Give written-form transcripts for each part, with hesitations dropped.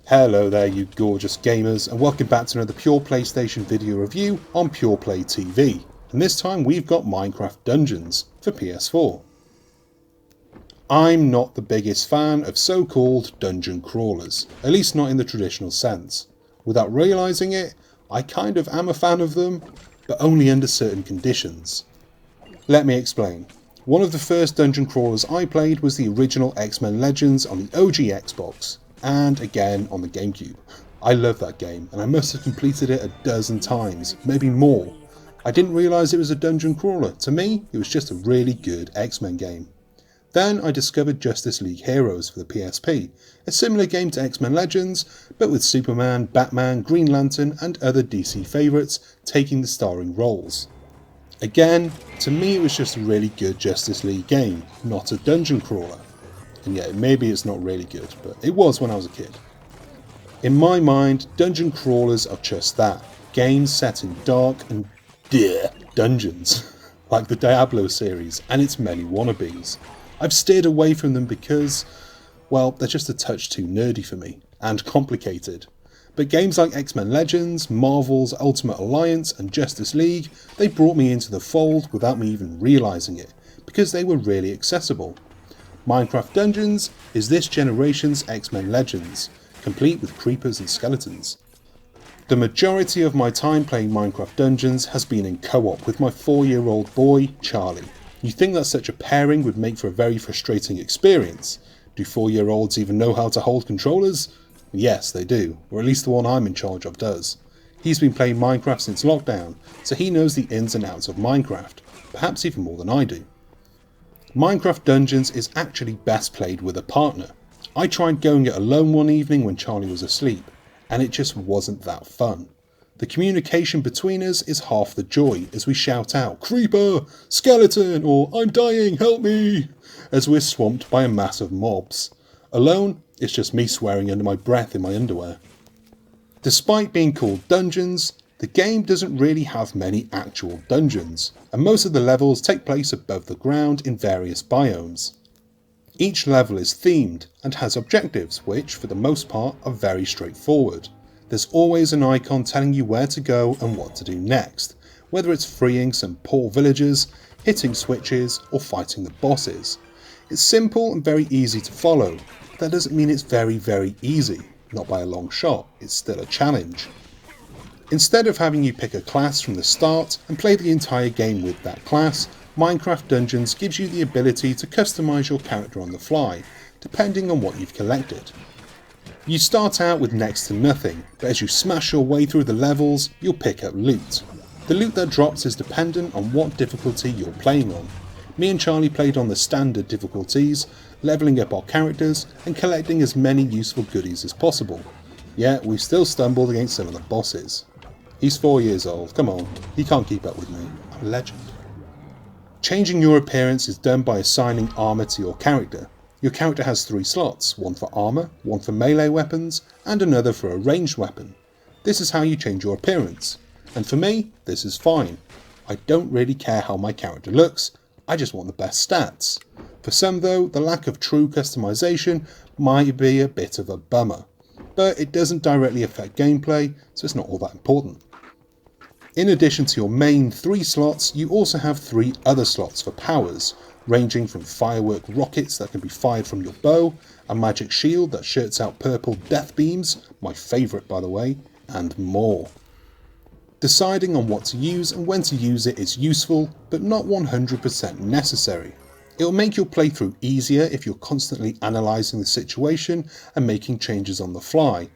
Hello there you gorgeous gamers, and welcome back to another Pure PlayStation video review on Pure Play TV. And this time we've got Minecraft Dungeons for PS4. I'm not the biggest fan of so-called dungeon crawlers, at least not in the traditional sense. Without realising it, I kind of am a fan of them, but only under certain conditions. Let me explain. One of the first dungeon crawlers I played was the original X-Men Legends on the OG Xbox. And again on the GameCube. I love that game, and I must have completed it a dozen times, maybe more. I didn't realise it was a dungeon crawler. To me, it was just a really good X-Men game. Then I discovered Justice League Heroes for the PSP, a similar game to X-Men Legends, but with Superman, Batman, Green Lantern and other DC favourites taking the starring roles. Again, to me it was just a really good Justice League game, not a dungeon crawler. And yeah, maybe it's not really good, but it was when I was a kid. In my mind, dungeon crawlers are just that. Games set in dark and dungeons, like the Diablo series and its many wannabes. I've steered away from them because, well, they're just a touch too nerdy for me, and complicated. But games like X-Men Legends, Marvel's Ultimate Alliance and Justice League, they brought me into the fold without me even realising it, because they were really accessible. Minecraft Dungeons is this generation's X-Men Legends, complete with creepers and skeletons. The majority of my time playing Minecraft Dungeons has been in co-op with my 4-year-old boy, Charlie. You think that such a pairing would make for a very frustrating experience? Do 4-year-olds even know how to hold controllers? Yes, they do, or at least the one I'm in charge of does. He's been playing Minecraft since lockdown, so he knows the ins and outs of Minecraft, perhaps even more than I do. Minecraft Dungeons is actually best played with a partner. I tried going it alone one evening when Charlie was asleep, and it just wasn't that fun. The communication between us is half the joy as we shout out, "Creeper! Skeleton!" or "I'm dying, help me!" as we're swamped by a mass of mobs. Alone, it's just me swearing under my breath in my underwear. Despite being called Dungeons, the game doesn't really have many actual dungeons, and most of the levels take place above the ground in various biomes. Each level is themed and has objectives which, for the most part, are very straightforward. There's always an icon telling you where to go and what to do next, whether it's freeing some poor villagers, hitting switches, or fighting the bosses. It's simple and very easy to follow, but that doesn't mean it's very easy. Not by a long shot, it's still a challenge. Instead of having you pick a class from the start and play the entire game with that class, Minecraft Dungeons gives you the ability to customise your character on the fly, depending on what you've collected. You start out with next to nothing, but as you smash your way through the levels, you'll pick up loot. The loot that drops is dependent on what difficulty you're playing on. Me and Charlie played on the standard difficulties, levelling up our characters and collecting as many useful goodies as possible. Yet we still stumbled against some of the bosses. He's 4 years old, come on, he can't keep up with me, I'm a legend. Changing your appearance is done by assigning armour to your character. Your character has 3 slots, one for armour, one for melee weapons, and another for a ranged weapon. This is how you change your appearance, and for me, this is fine. I don't really care how my character looks, I just want the best stats. For some though, the lack of true customisation might be a bit of a bummer, but it doesn't directly affect gameplay, so it's not all that important. In addition to your main 3 slots, you also have 3 other slots for powers, ranging from firework rockets that can be fired from your bow, a magic shield that shoots out purple death beams, my favourite by the way, and more. Deciding on what to use and when to use it is useful, but not 100% necessary. It'll make your playthrough easier if you're constantly analysing the situation and making changes on the fly,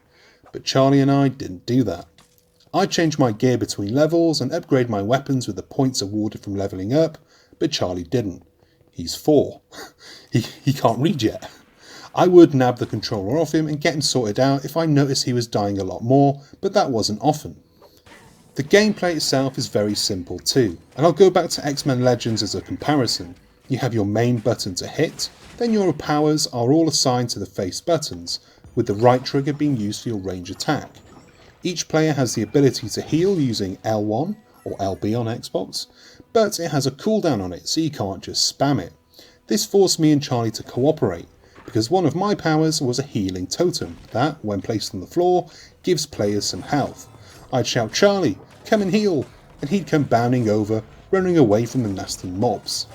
but Charlie and I didn't do that. I change my gear between levels and upgrade my weapons with the points awarded from levelling up, but Charlie didn't. He's 4. he can't read yet. I would nab the controller off him and get him sorted out if I noticed he was dying a lot more, but that wasn't often. The gameplay itself is very simple too, and I'll go back to X-Men Legends as a comparison. You have your main button to hit, then your powers are all assigned to the face buttons, with the right trigger being used for your range attack. Each player has the ability to heal using L1 or LB on Xbox, but it has a cooldown on it so you can't just spam it. This forced me and Charlie to cooperate, because one of my powers was a healing totem that, when placed on the floor, gives players some health. I'd shout, "Charlie, come and heal," and he'd come bounding over, running away from the nasty mobs.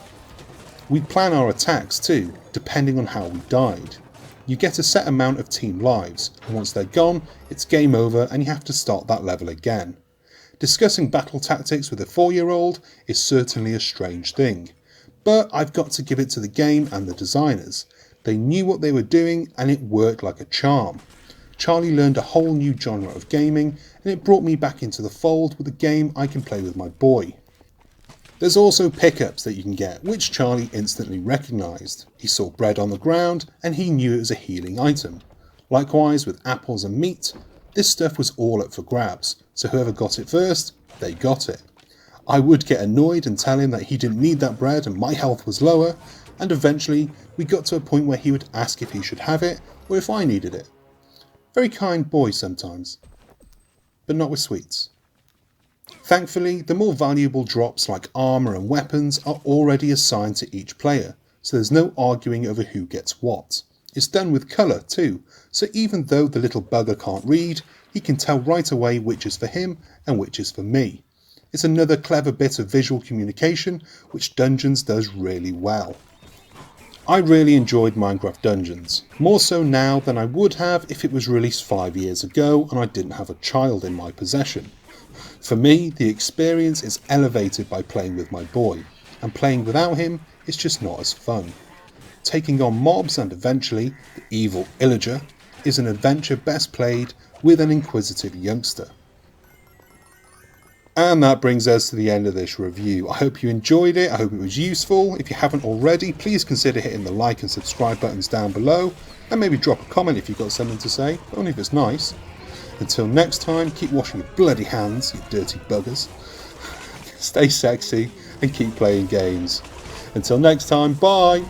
We'd plan our attacks too, depending on how we died. You get a set amount of team lives, and once they're gone, it's game over and you have to start that level again. Discussing battle tactics with a 4-year-old is certainly a strange thing, but I've got to give it to the game and the designers. They knew what they were doing and it worked like a charm. Charlie learned a whole new genre of gaming and it brought me back into the fold with a game I can play with my boy. There's also pickups that you can get, which Charlie instantly recognised. He saw bread on the ground and he knew it was a healing item. Likewise with apples and meat, this stuff was all up for grabs, so whoever got it first, they got it. I would get annoyed and tell him that he didn't need that bread and my health was lower, and eventually we got to a point where he would ask if he should have it or if I needed it. Very kind boy sometimes, but not with sweets. Thankfully, the more valuable drops like armour and weapons are already assigned to each player, so there's no arguing over who gets what. It's done with colour too, so even though the little bugger can't read, he can tell right away which is for him and which is for me. It's another clever bit of visual communication which Dungeons does really well. I really enjoyed Minecraft Dungeons, more so now than I would have if it was released 5 years ago and I didn't have a child in my possession. For me, the experience is elevated by playing with my boy, and playing without him is just not as fun. Taking on mobs and eventually the evil Illager is an adventure best played with an inquisitive youngster. And that brings us to the end of this review. I hope you enjoyed it, I hope it was useful. If you haven't already, please consider hitting the like and subscribe buttons down below, and maybe drop a comment if you've got something to say, only if it's nice. Until next time, keep washing your bloody hands, you dirty buggers. Stay sexy and keep playing games. Until next time, bye!